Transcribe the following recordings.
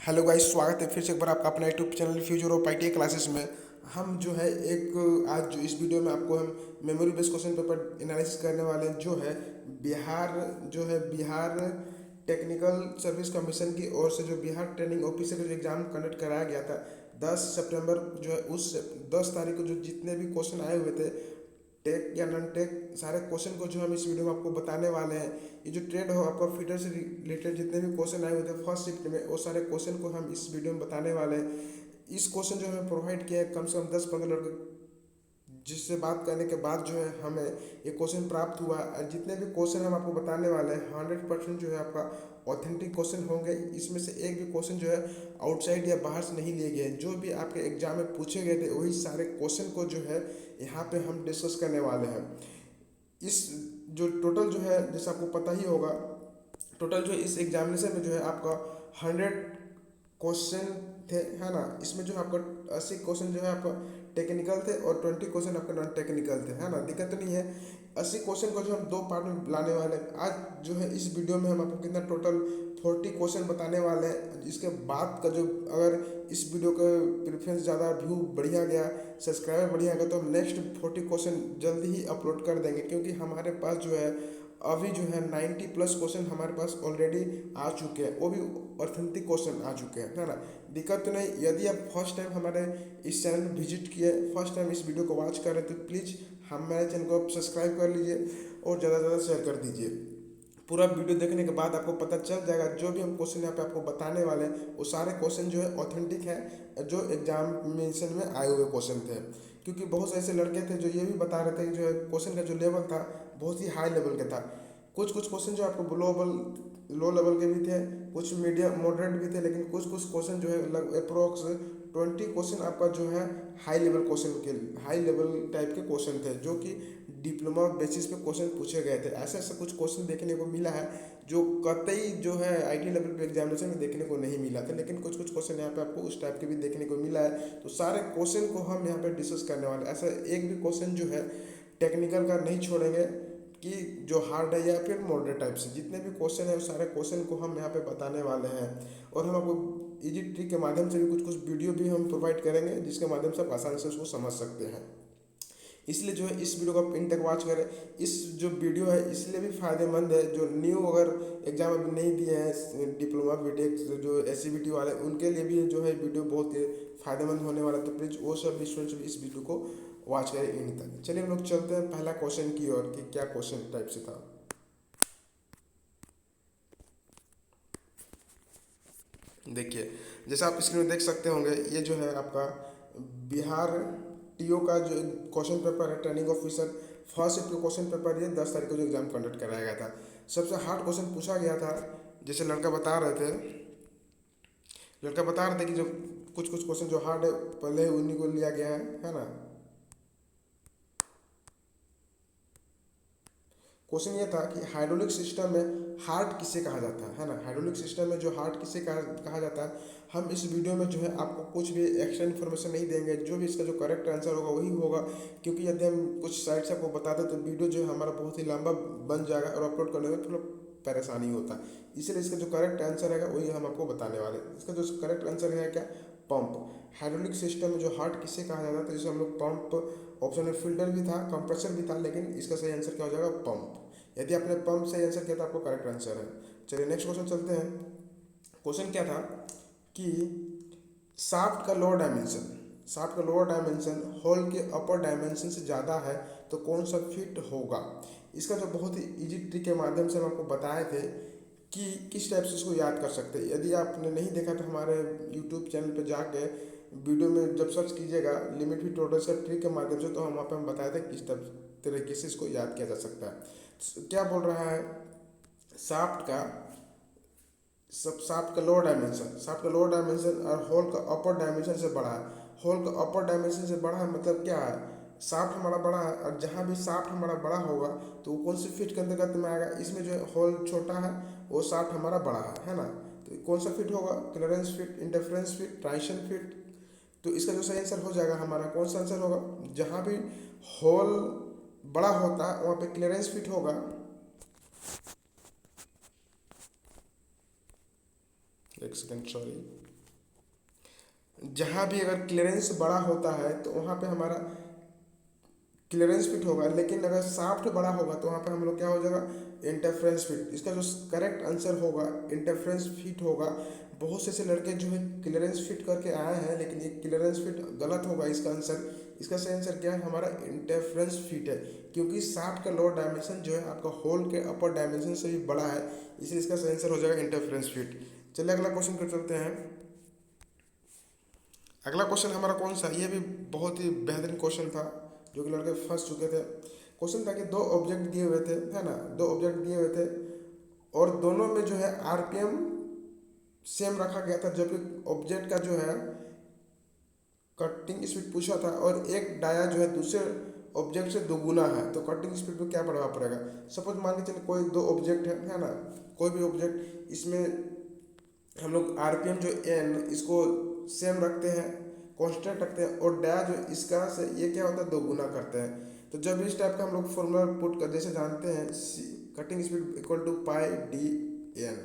Hello guys, स्वागत है फिर से एक बार आपका अपना YouTube channel future of IT classes में। हम जो है एक आज जो इस वीडियो में आपको हम memory based question paper analysis करने वाले हैं, जो है बिहार टेक्निकल सर्विस कमीशन की ओर से जो बिहार ट्रेनिंग ऑफिसर जो एग्ज़ाम कंडक्ट कराया गया था 10 सितंबर, जो है उस 10 तारीख को जो जितने भी क्वेश्चन आए हुए थे टेक या नॉन टेक, सारे क्वेश्चन को जो हम इस वीडियो में आपको बताने वाले हैं। ये जो ट्रेड हो आपका फीडर से रिलेटेड जितने भी क्वेश्चन आए हुए थे फर्स्ट शिफ्ट में, वो सारे क्वेश्चन को हम इस वीडियो में बताने वाले हैं। इस क्वेश्चन जो हमें प्रोवाइड किया है कम से कम 10-15 लड़के, जिससे बात करने के बाद जो है हमें ये क्वेश्चन प्राप्त हुआ। जितने भी क्वेश्चन हम आपको बताने वाले हैं 100% जो है आपका ऑथेंटिक क्वेश्चन होंगे। इसमें से एक भी क्वेश्चन जो है आउटसाइड या बाहर से नहीं लिए गए। जो भी आपके एग्जाम में पूछे गए थे वही सारे क्वेश्चन को जो है यहाँ पे हम डिस्कस करने वाले हैं। इस जो टोटल जो है, जैसे आपको पता ही होगा, टोटल जो इस एग्जामिनेशन में जो है आपका 100 क्वेश्चन थे, है ना। इसमें जो है आपका 80 क्वेश्चन जो है आपका टेक्निकल थे और 20 क्वेश्चन आपका नॉन टेक्निकल थे, है ना। दिक्कत तो नहीं है। 80 क्वेश्चन को जो हम दो पार्ट में लाने वाले हैं। आज जो है इस वीडियो में हम आपको कितना टोटल 40 क्वेश्चन बताने वाले हैं। इसके बाद का जो, अगर इस वीडियो का प्रेफरेंस ज़्यादा, व्यू बढ़िया गया, सब्सक्राइबर बढ़िया गया, तो हम नेक्स्ट 40 क्वेश्चन जल्दी ही अपलोड कर देंगे। क्योंकि हमारे पास जो है अभी जो है 90+ क्वेश्चन हमारे पास ऑलरेडी आ चुके हैं, वो भी ऑथेंटिक क्वेश्चन आ चुके हैं, है ना। दिक्कत तो नहीं। यदि आप फर्स्ट टाइम हमारे इस चैनल में विजिट किए, फर्स्ट टाइम इस वीडियो को वॉच कर रहे हैं, तो प्लीज़ हमारे चैनल को आप सब्सक्राइब कर लीजिए और ज़्यादा से ज़्यादा शेयर कर दीजिए। पूरा वीडियो देखने के बाद आपको पता चल जाएगा जो भी हम क्वेश्चन यहाँ पे आपको बताने वाले हैं वो सारे क्वेश्चन जो है ऑथेंटिक है, जो एग्जामिनेशन में आए हुए क्वेश्चन थे। क्योंकि बहुत से ऐसे लड़के थे जो ये भी बता रहे थे कि जो है क्वेश्चन का जो लेवल था बहुत ही हाई लेवल का था। कुछ कुछ क्वेश्चन जो आपको लो लेवल के भी थे, कुछ मीडियम मॉडरेट भी थे, लेकिन कुछ कुछ क्वेश्चन जो है अप्रोक्स 20 क्वेश्चन आपका जो है हाई लेवल टाइप के क्वेश्चन थे, जो कि डिप्लोमा बेसिस पे क्वेश्चन पूछे गए थे। ऐसे ऐसे कुछ क्वेश्चन देखने को मिला है जो कतई जो है आईटी लेवल पे एग्जामिनेशन में देखने को नहीं मिला था, लेकिन कुछ कुछ क्वेश्चन यहाँ पे आपको उस टाइप के भी देखने को मिला है। तो सारे क्वेश्चन को हम यहाँ पे डिस्कस करने वाले हैं। ऐसा एक भी क्वेश्चन जो है टेक्निकल का नहीं छोड़ेंगे कि जो हार्ड है या फिर मॉडरेट टाइप से। जितने भी क्वेश्चन है उस सारे क्वेश्चन को हम यहाँ पे बताने वाले हैं। और हम आपको इजी ट्रिक के माध्यम से भी कुछ कुछ वीडियो भी हम प्रोवाइड करेंगे, जिसके माध्यम से आप आसानी से उसको समझ सकते हैं। इसलिए जो है इस वीडियो को आप इन तक वॉच करें। इस जो वीडियो है इसलिए भी फायदेमंद है, जो न्यू अगर एग्जाम अभी नहीं दिए हैं, डिप्लोमा बीटेक जो एससीबीटी वाले, उनके लिए भी जो है वीडियो बहुत फायदेमंद होने वाला है। तो प्लीज़ वो सब स्टूडेंट्स भी इस वीडियो को वॉच करें इन तक। चलिए हम लोग चलते हैं पहला क्वेश्चन की ओर कि क्या क्वेश्चन टाइप से था। देखिए, जैसा आप स्क्रीन में देख सकते होंगे, ये जो है आपका बिहार टीओ का जो क्वेश्चन पेपर है, ट्रेनिंग ऑफिसर फर्स्ट शिफ्ट का क्वेश्चन पेपर, ये 10 तारीख को जो एग्जाम कंडक्ट कराया गया था। सबसे हार्ड क्वेश्चन पूछा गया था। जैसे लड़का बता रहे थे कि जो कुछ कुछ क्वेश्चन जो हार्ड है पहले उन्हीं को लिया गया है ना। क्वेश्चन ये था कि हाइड्रोलिक सिस्टम में हार्ट किसे कहा जाता है ना। हाइड्रोलिक सिस्टम में जो हार्ट किसे कहा जाता है, हम इस वीडियो में जो है आपको कुछ भी एक्स्ट्रा इन्फॉर्मेशन नहीं देंगे। जो भी इसका जो करेक्ट आंसर होगा वही होगा। क्योंकि यदि हम कुछ साइड से आपको बता दें तो वीडियो जो है हमारा बहुत ही लंबा बन जाएगा और अपलोड करने में थोड़ा परेशानी होता है। इसलिए इसका जो करेक्ट आंसर है वही हम आपको बताने वाले हैं। इसका जो करेक्ट आंसर है क्या, पंप। हाइड्रोलिक सिस्टम में जो हार्ट किसे कहा जाता है, तो जैसे हम लोग पंप, ऑप्शन में फिल्टर भी था, कंप्रेसर भी था, लेकिन इसका सही आंसर क्या हो जाएगा, पंप। यदि आपने पंप सही आंसर किया तो आपको करेक्ट आंसर है। चलिए नेक्स्ट क्वेश्चन चलते हैं। क्वेश्चन क्या था कि शाफ्ट का लोअर डायमेंशन होल के अपर डायमेंशन से ज़्यादा है तो कौन सा फिट होगा। इसका जो बहुत ही इजी ट्रिक के माध्यम से हम आपको बताए थे कि किस टाइप से इसको याद कर सकते हैं। यदि आपने नहीं देखा तो हमारे यूट्यूब चैनल पर जाके वीडियो में जब सर्च कीजिएगा लिमिट फिट टोटल से ट्रिक के माध्यम से, तो हम वहाँ पर हम बताए थे किस तरीके से इसको याद किया जा सकता है। क्या बोल रहा है, शाफ्ट का शाफ्ट का लोअर डायमेंशन और होल का अपर डायमेंशन से बड़ा है। होल का अपर डायमेंशन से बड़ा है मतलब क्या है, शाफ्ट हमारा बड़ा है, और जहाँ भी शाफ्ट हमारा बड़ा होगा तो वो कौन सी फिट के अंतर्गत में आएगा। इसमें जो है होल छोटा है, वो शाफ्ट हमारा बड़ा है ना। तो कौन सा फिट होगा, clearance fit, interference fit, transition fit. तो इसका जो सही आंसर हो जाएगा हमारा, कौन सा आंसर होगा, जहाँ भी होल बड़ा होता है वहाँ पे क्लियरेंस फिट होगा। एक सेकेंड, सॉरी। जहाँ भी अगर क्लियरेंस बड़ा होता है तो वहाँ पे हमारा क्लियरेंस फिट होगा, लेकिन अगर शाफ्ट बड़ा होगा तो वहाँ पे हम लोग क्या हो जाएगा, इंटरफ्रेंस फिट। इसका जो करेक्ट आंसर होगा इंटरफ्रेंस फिट होगा। बहुत से ऐसे लड़के जो है क्लियरेंस फिट करके आए हैं, लेकिन ये क्लियरेंस फिट गलत होगा इसका आंसर। इसका सही आंसर क्या है, हमारा इंटरफ्रेंस फिट है, क्योंकि शाफ्ट का लोअर डायमेंशन जो है आपका होल के अपर डायमेंशन से भी बड़ा है, इसलिए इसका सही आंसर हो जाएगा इंटरफ्रेंस फिट। चलिए अगला क्वेश्चन कर चलते हैं। अगला क्वेश्चन हमारा कौन सा, ये भी बहुत ही बेहतरीन क्वेश्चन था जो कि लड़के फंस चुके थे। क्वेश्चन था कि दो ऑब्जेक्ट दिए हुए थे, है ना, दो ऑब्जेक्ट दिए हुए थे और दोनों में जो है आरपीएम सेम रखा गया था, जबकि ऑब्जेक्ट का जो है कटिंग स्पीड पूछा था और एक डाया जो है दूसरे ऑब्जेक्ट से दोगुना है, तो कटिंग स्पीड पे क्या प्रभाव पड़ेगा। सपोज मान के चलिए कोई दो ऑब्जेक्ट है ना, कोई भी ऑब्जेक्ट, इसमें हम लोग आरपीएम जो एन इसको सेम रखते हैं, कांस्टेंट रखते हैं, और डाया जो इसका से ये क्या होता है, दोगुना करते हैं। तो जब इस टाइप का हम लोग फॉर्मूला पुट कर जैसे जानते हैं, cutting speed equal to pi D N,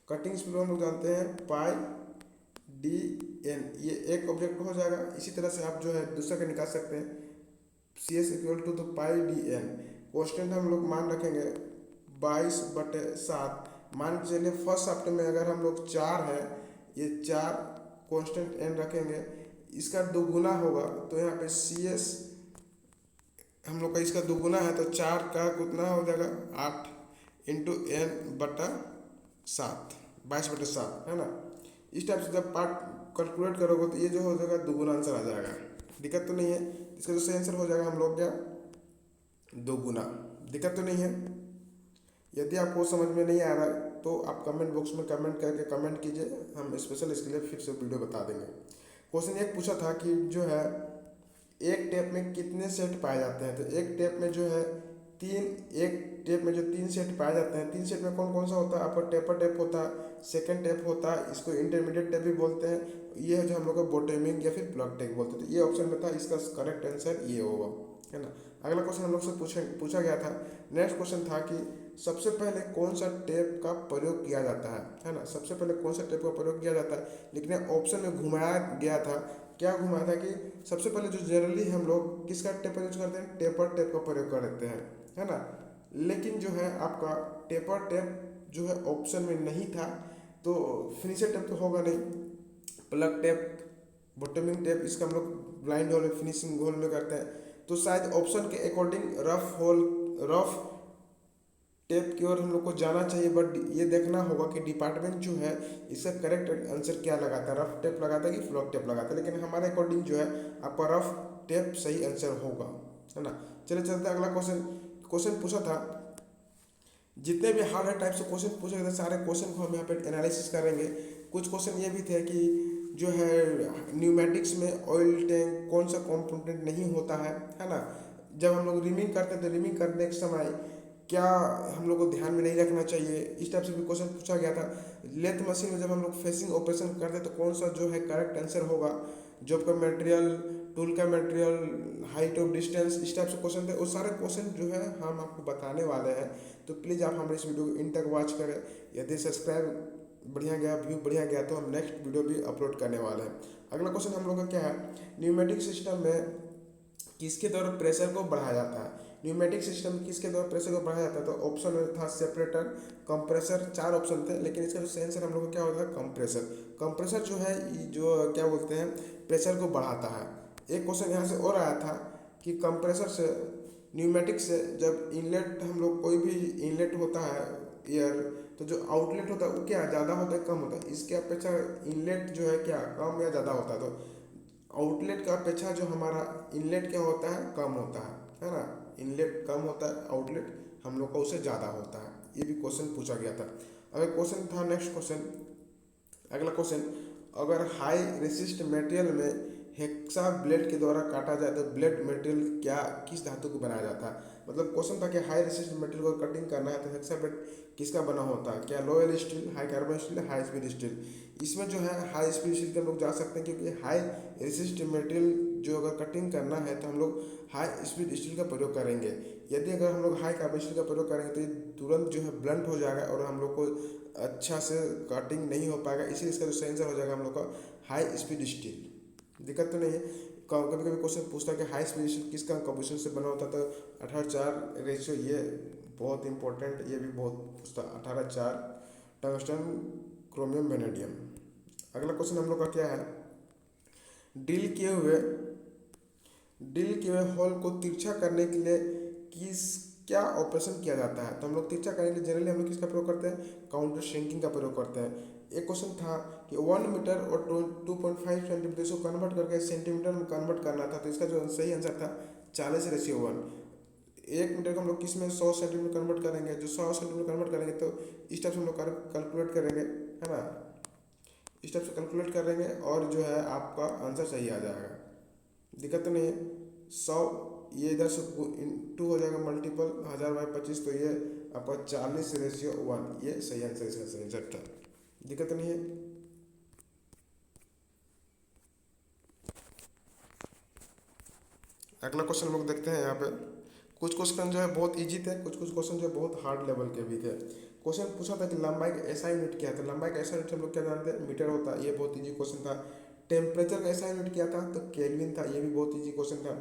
cutting speed हम लोग जानते हैं पाई डी एन, ये एक ऑब्जेक्ट हो जाएगा। इसी तरह से आप जो है दूसरा का निकाल सकते हैं, सी एस इक्वल टू तो पाई डी एन, कॉन्स्टेंट हम लोग मान रखेंगे 22/7। मान के चलिए फर्स्ट शाफ्ट में अगर हम लोग 4 है, ये 4 कॉन्स्टेंट एन रखेंगे, इसका दोगुना होगा तो यहाँ पे सी एस हम लोग का इसका दोगुना है तो 4 का कितना हो जाएगा 8 इंटू एन बटा 7, 22/7, है ना। इस टाइप से जब पार्ट कैलकुलेट करोगे तो ये जो हो जाएगा दोगुना आंसर आ जाएगा, दिक्कत तो नहीं है। इसका जो सही आंसर हो जाएगा हम लोग क्या, दोगुना, दिक्कत तो नहीं है। यदि आपको समझ में नहीं आ रहा है तो आप कमेंट बॉक्स में कमेंट करके कमेंट कीजिए, हम स्पेशल इसके लिए फिर से वीडियो बता देंगे। क्वेश्चन एक पूछा था कि जो है एक टेप में कितने सेट पाए जाते हैं, तो एक टेप में जो है एक टेप में जो 3 सेट पाए जाते हैं, 3 सेट में कौन कौन सा होता है, आपका टेपर टेप होता है, सेकंड टेप होता है, इसको इंटरमीडिएट टेप भी बोलते हैं, ये है जो हम लोग का बॉटमिंग या फिर प्लग टेप बोलते हैं। तो ये ऑप्शन में था, इसका करेक्ट आंसर ये होगा, है ना। अगला क्वेश्चन हम लोग से पूछा गया था। नेक्स्ट क्वेश्चन था कि सबसे पहले कौन सा टेप का प्रयोग किया जाता है ना, सबसे पहले कौन सा टेप का प्रयोग किया जाता है, लेकिन ऑप्शन में घुमाया गया था। क्या घुमाया था कि सबसे पहले जो जनरली हम लोग किसका टेप का यूज करते हैं, टेपर टेप का प्रयोग करते हैं, है ना। लेकिन जो है आपका टेपर टेप जो है ऑप्शन में नहीं था, तो फिनिशर टेप तो होगा नहीं, प्लग टेप, बॉटमिंग टेप, इसका हम लोग ब्लाइंड होल में फिनिशिंग होल में करते हैं। तो शायद ऑप्शन के अकॉर्डिंग रफ टेप की ओर हम लोग को जाना चाहिए, बट ये देखना होगा कि डिपार्टमेंट जो है इसका करेक्ट आंसर क्या लगाता है, रफ टेप लगाता है कि फ्लॉग टेप लगाता है। लेकिन हमारे अकॉर्डिंग जो है आपका रफ टेप सही आंसर होगा, है ना। चलिए चलते हैं अगला क्वेश्चन। क्वेश्चन पूछा था, जितने भी हार्ड टाइप से क्वेश्चन पूछे गए थे सारे क्वेश्चन को हम यहाँ पे एनालिसिस करेंगे। कुछ क्वेश्चन ये भी थे कि जो है न्यूमेटिक्स में ऑयल टैंक कौन सा कंपोनेंट नहीं होता है ना। जब हम लोग रिमिंग करते हैं तो रिमिंग करने के समय क्या हम लोग को ध्यान में नहीं रखना चाहिए, इस टाइप से भी क्वेश्चन पूछा गया था। लेथ मशीन में जब हम लोग फेसिंग ऑपरेशन करते हैं तो कौन सा जो है करेक्ट आंसर होगा, जॉब का मटेरियल, टूल का मटेरियल, हाइट ऑफ डिस्टेंस, इस टाइप से क्वेश्चन थे। वो सारे क्वेश्चन जो है हम आपको बताने वाले हैं, तो प्लीज़ आप हमारे इस वीडियो को इन तक वॉच करें। यदि सब्सक्राइब बढ़िया गया, व्यू बढ़िया गया, तो हम नेक्स्ट वीडियो भी अपलोड करने वाले हैं। अगला क्वेश्चन हम लोग का क्या है, न्यूमेटिक सिस्टम में किसके द्वारा प्रेशर को बढ़ाया जाता है। न्यूमेटिक सिस्टम में किसके द्वारा प्रेशर को बढ़ाया जाता है, तो ऑप्शन में था सेपरेटर, कंप्रेसर, 4 ऑप्शन थे, लेकिन इसका जो सही आंसर हम लोग को क्या होता है, कंप्रेसर। कंप्रेसर जो है जो क्या बोलते हैं, प्रेशर को बढ़ाता है। एक क्वेश्चन यहाँ से और आया था कि कंप्रेसर से, न्यूमेटिक से जब इनलेट हम लोग कोई भी इनलेट होता है एयर, तो जो आउटलेट होता है वो क्या ज़्यादा होता है कम होता है, इसके अपेक्षा इनलेट जो है क्या कम या ज़्यादा होता है, तो आउटलेट का अपेक्षा जो हमारा इनलेट क्या होता है, कम होता है ना। इनलेट कम होता है, आउटलेट हम लोग का उससे ज़्यादा होता है। ये भी क्वेश्चन पूछा गया था। अगर क्वेश्चन था नेक्स्ट क्वेश्चन, अगला क्वेश्चन, अगर हाई रेसिस्ट मटेरियल में हेक्सा ब्लेड के द्वारा काटा जाए तो ब्लेड मटेरियल क्या किस धातु को बनाया जाता है। मतलब क्वेश्चन था कि हाई रेसिस्ट मटेरियल को कटिंग करना है तो हेक्सा ब्लेड किसका बना होता है, क्या low L steel, high carbon steel, high speed steel. इसमें जो है हाई स्पीड स्टील के हम लोग जा सकते हैं, क्योंकि हाई रेसिस्ट मटेरियल जो अगर कटिंग करना है तो हम लोग हाई स्पीड स्टील का प्रयोग करेंगे। यदि अगर हम लोग हाई कार्बन स्टील का प्रयोग करेंगे तो ये तुरंत जो है ब्लंट हो जाएगा और हम लोग को अच्छा से कटिंग नहीं हो पाएगा, इसीलिए इसका जो सेंसर हो जाएगा हम लोग का हाई स्पीड स्टील। दिक्कत तो नहीं है। कभी कभी क्वेश्चन पूछता है कि हाई स्पीड स्टील किसका कंपोजिशन से बना होता है, तो 18:4 रेशियो, ये बहुत इंपॉर्टेंट, ये भी बहुत पूछता है। 18:4 टंगस्टन क्रोमियम वेनेडियम। अगला क्वेश्चन हम लोग का क्या है, ड्रिल किए हुए होल को तिरछा करने के लिए किस क्या ऑपरेशन किया जाता है। तो हम लोग तिरछा करने के लिए जनरली हम लोग किसका प्रयोग करते हैं, काउंटर श्रिंकिंग का प्रयोग करते हैं। एक क्वेश्चन था कि 1 मीटर और 2.5 सेंटीमीटर इसको कन्वर्ट करके सेंटीमीटर में कन्वर्ट करना था, तो इसका जो सही आंसर था 40:1। 1 मीटर को हम लोग किस में 100 सेंटीमीटर कन्वर्ट करेंगे, जो 100 सेंटीमीटर कन्वर्ट करेंगे तो इस टाइप से हम लोग कैलकुलेट करेंगे, है ना, इस टाइप से कैलकुलेट करेंगे और जो है आपका आंसर सही आ जाएगा। दिक्कत तो नहीं है। 100 ये इधर से इंटू हो जाएगा मल्टीपल 1000/25, तो ये आपका 40:1, ये सही आंसर, इसका सही आंसर था। दिक्कत नहीं है। अगला क्वेश्चन हम लोग देखते हैं। यहाँ पे कुछ क्वेश्चन जो है बहुत इजी थे, कुछ क्वेश्चन जो है बहुत हार्ड लेवल के भी थे। क्वेश्चन पूछा था कि लंबाई का ऐसा यूनिट क्या है, तो लंबाई का ऐसा यूनिट हम लोग क्या जानते हैं, मीटर होता है, ये बहुत इजी क्वेश्चन था। टेम्परेचर का ऐसा यूनिट क्या था, तो केल्विन था, ये भी बहुत इजी क्वेश्चन था।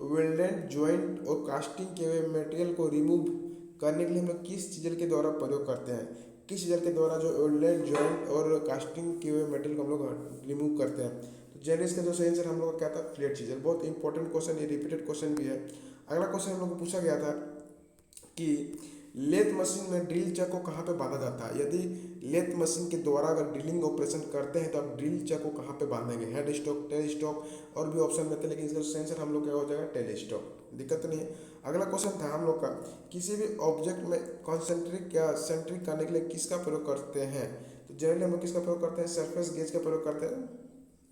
वेल्डेड जॉइंट और कास्टिंग के हुए मटेरियल को रिमूव करने के लिए हम लोग किस चीज़ के द्वारा प्रयोग करते हैं, किस चीज़ के द्वारा जो वेल्डेड जॉइंट और कास्टिंग के हुए मटेरियल को हम लोग रिमूव करते हैं। तो जनरली इसका जो सही आंसर हम लोग का क्या था, फ्लैट चीज़र। बहुत इंपॉर्टेंट क्वेश्चन, ये रिपीटेड क्वेश्चन भी है। अगला क्वेश्चन हम लोग को पूछा गया था कि लेथ मशीन में ड्रिल चक को कहाँ पे बांधा जाता है। यदि लेथ मशीन के द्वारा अगर ड्रिलिंग ऑपरेशन करते हैं तो आप ड्रिल चक को कहाँ पे बांधेंगे, हेड स्टॉक, टेल स्टॉक, और भी ऑप्शन में थे, लेकिन इसका आंसर हम लोग क्या हो जाएगा, टेल स्टॉक। दिक्कत नहीं है। अगला क्वेश्चन था हम लोग का, किसी भी ऑब्जेक्ट में कॉन्सेंट्रिक या सेंट्रिक करने के लिए किसका प्रयोग करते हैं। तो जनरली हम लोग किसका प्रयोग करते हैं, सरफेस गेज का प्रयोग करते हैं।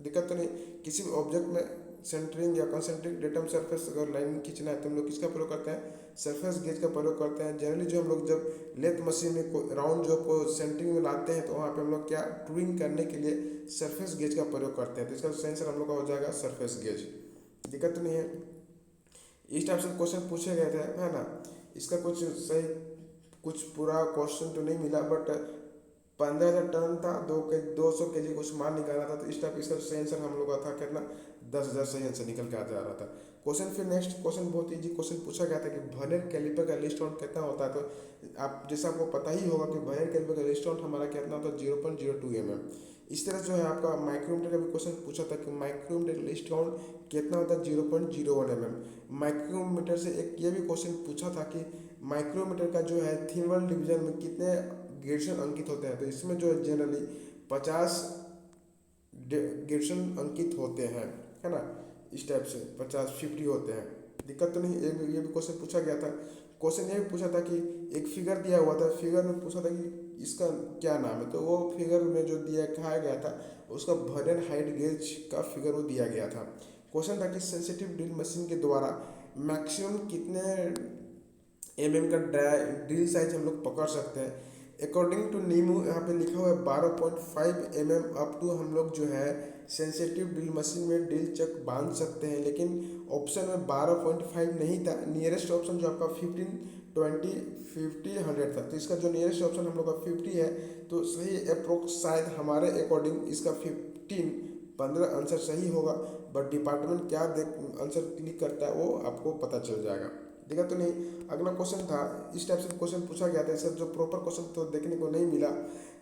दिक्कत तो नहीं। किसी भी ऑब्जेक्ट में सेंटरिंग या कंसेंट्रिक डेटम सरफेस अगर लाइन खींचना है तो हम लोग किसका प्रयोग करते हैं, सरफेस गेज का प्रयोग करते हैं। जनरली जो हम लोग जब लेथ मशीन में राउंड जो को सेंटरिंग में लाते हैं तो वहाँ पे हम लोग क्या टूरिंग करने के लिए सरफेस गेज का प्रयोग करते हैं। तो इसका सेंसर हम लोग का हो जाएगा सरफेस गेज। दिक्कत तो नहीं है। इस टाइप से क्वेश्चन पूछे गए थे, है ना। इसका कुछ सही, कुछ पूरा क्वेश्चन तो नहीं मिला, बट 15,000 टन था, 200 kg कुछ माल निकाला था, तो इस टाइप इसका सही आंसर हम लोग का था कितना, 10,000 सही आंसर निकल के आ जा रहा था। क्वेश्चन फिर नेक्स्ट क्वेश्चन बहुत इजी क्वेश्चन पूछा गया था कि वर्नियर कैलिपर का लिस्ट काउंट कितना होता है। तो आप जैसा आपको पता ही होगा कि वर्नियर कैलिपर का लिस्ट काउंट हमारा कितना होता है, 0.02 mm। इस तरह जो है आपका माइक्रोमीटर का भी क्वेश्चन पूछा था कि माइक्रोमीटर लिस्ट काउंट कितना होता है, 0.01 mm। माइक्रोमीटर से एक ये भी क्वेश्चन पूछा था कि माइक्रोमीटर का जो है थीवल डिवीजन में कितने ग्रेडेशन अंकित होते हैं। तो इसमें जो है जनरली 50 ग्रेडेशन अंकित होते हैं, है ना। इस टाइप से 50 होते हैं। दिक्कत तो नहीं। ये भी क्वेश्चन पूछा गया था। क्वेश्चन ये भी पूछा था कि एक फिगर दिया हुआ था, फिगर में पूछा था कि इसका क्या नाम है, तो वो फिगर में जो दिखाया गया था उसका वर्नियर हाइट गेज का फिगर वो दिया गया था। क्वेश्चन था कि सेंसिटिव ड्रिल मशीन के द्वारा मैक्सिमम कितने mm का ड्रिल साइज हम लोग पकड़ सकते हैं। अकॉर्डिंग टू नीमू यहाँ पे लिखा हुआ है 12.5 mm अप टू हम लोग जो है सेंसिटिव ड्रिल मशीन में ड्रिल चक बांध सकते हैं, लेकिन ऑप्शन में 12.5 नहीं था। नियरेस्ट ऑप्शन जो आपका 15, 20, 50, 100 था। तो इसका जो नियरेस्ट ऑप्शन हम लोग का 50 है, तो सही अप्रोक्स शायद हमारे अकॉर्डिंग इसका 15 आंसर सही होगा। बट डिपार्टमेंट क्या आंसर क्लिक करता है वो आपको पता चल जाएगा। देखा तो नहीं। अगला क्वेश्चन था, इस टाइप से क्वेश्चन पूछा गया था, इसका जो प्रॉपर क्वेश्चन तो देखने को नहीं मिला।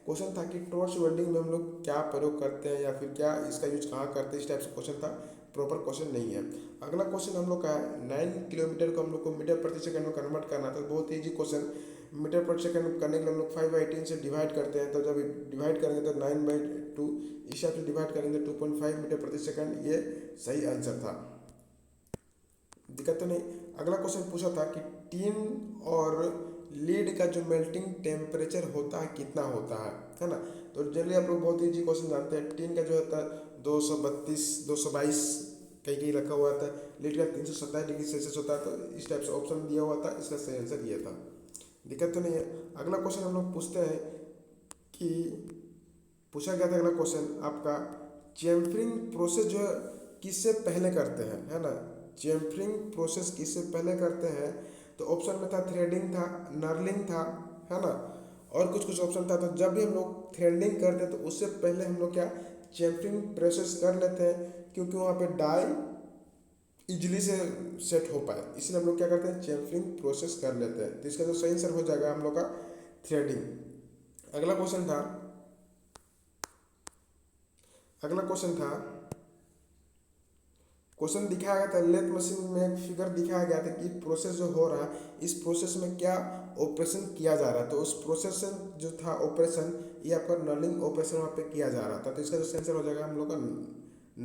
क्वेश्चन था कि टॉर्च वेल्डिंग में हम लोग क्या प्रयोग करते हैं या फिर क्या इसका यूज कहाँ करते हैं, इस टाइप से क्वेश्चन था। प्रॉपर क्वेश्चन नहीं है। अगला क्वेश्चन हम लोग का है 9 किलोमीटर को हम लोग को मीटर प्रति सेकंड में कन्वर्ट करना था। बहुत ईजी क्वेश्चन। मीटर प्रति सेकंड करने के लिए हम लोग 5/18 से डिवाइड करते हैं, तो जब डिवाइड करेंगे तो 9/2 इस टाइप से डिवाइड करेंगे तो 2.5 मीटर प्रति सेकंड, ये सही आंसर था। दिक्कत तो नहीं। अगला क्वेश्चन पूछा था कि टीन और लीड का जो मेल्टिंग टेम्परेचर होता है कितना होता है ना। तो जनरली आप लोग बहुत ईजी क्वेश्चन जानते हैं। टीन का जो होता है 232, 222 कहीं कहीं रखा हुआ था। लीड का 327 डिग्री सेल्सियस होता है। तो इस टाइप से ऑप्शन दिया हुआ था, इसका सही आंसर ये था। दिक्कत तो नहीं है। अगला क्वेश्चन हम लोग पूछते हैं कि पूछा गया था, अगला क्वेश्चन आपका चैम्फरिंग प्रोसेस जो है किससे पहले करते हैं, है ना, चेम्फरिंग प्रोसेस किससे पहले करते हैं? तो ऑप्शन में था थ्रेडिंग था, नर्लिंग था, है ना, और कुछ कुछ ऑप्शन था। तो जब भी हम लोग थ्रेडिंग करते हैं तो उससे पहले हम लोग क्या चेम्फरिंग प्रोसेस कर लेते हैं, क्योंकि वहाँ पे डाई इजली से सेट हो पाए, इसलिए हम लोग क्या करते हैं चेम्फरिंग प्रोसेस कर लेते हैं। तो इसका जो सही आंसर हो जाएगा हम लोग का थ्रेडिंग। अगला क्वेश्चन था, अगला क्वेश्चन था, क्वेश्चन दिखाया गया था लेथ मशीन में एक फिगर दिखाया गया था कि प्रोसेस जो हो रहा है इस प्रोसेस में क्या ऑपरेशन किया जा रहा है। तो उस प्रोसेस जो था ऑपरेशन, ये आपका नर्लिंग ऑपरेशन वहाँ पे किया जा रहा था। तो इसका जो आंसर हो जाएगा हम लोग का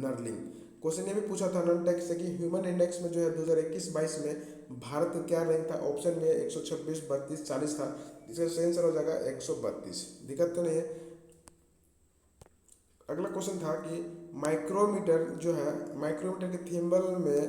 नर्लिंग। क्वेश्चन ये भी पूछा था नन टेक्स से कि ह्यूमन इंडेक्स में जो है 2021-22 में भारत का क्या रैंक था? ऑप्शन में 126, 32, 40 था। इसका सही आंसर हो जाएगा 132। दिक्कत तो नहीं है। अगला क्वेश्चन था कि माइक्रोमीटर जो है, माइक्रोमीटर के थिम्बल में,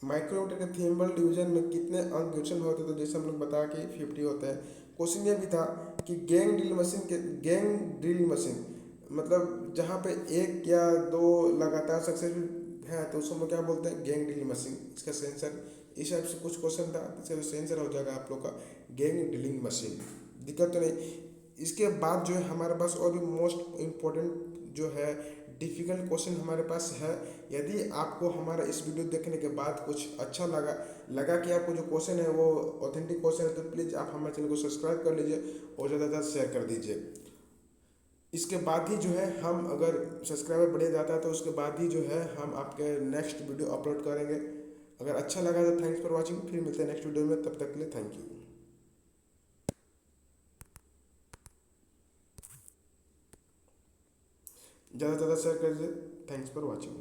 माइक्रोमीटर के थिम्बल डिवीजन में कितने अंक क्वेश्चन होते हैं? तो जैसे हम लोग बताया कि 50 होते हैं। क्वेश्चन ये भी था कि गैंग ड्रिल मशीन के, गैंग ड्रिल मशीन मतलब जहाँ पे एक या दो लगातार सक्सेसफुल है तो उसको हम लोग क्या बोलते हैं? Gang drill machine. इसका सही आंसर इस टाइप से कुछ क्वेश्चन था, इसका सही आंसर हो जाएगा आप लोग का गैंग ड्रिलिंग मशीन। दिक्कत तो नहीं। इसके बाद जो है हमारे पास और भी मोस्ट इम्पोर्टेंट जो है डिफ़िकल्ट क्वेश्चन हमारे पास है। यदि आपको हमारा इस वीडियो देखने के बाद कुछ अच्छा लगा कि आपको जो क्वेश्चन है वो ऑथेंटिक क्वेश्चन है, तो प्लीज़ आप हमारे चैनल को सब्सक्राइब कर लीजिए और ज़्यादा से ज़्यादा शेयर कर दीजिए। इसके बाद ही जो है हम, अगर सब्सक्राइबर बढ़े जाता है तो उसके बाद ही जो है हम आपके नेक्स्ट वीडियो अपलोड करेंगे। अगर अच्छा लगा तो थैंक्स फॉर वॉचिंग, फिर मिलते हैं नेक्स्ट वीडियो में, तब तक के लिए थैंक यू। ज़्यादा से ज़्यादा शेयर कर दीजिए। Thanks for watching.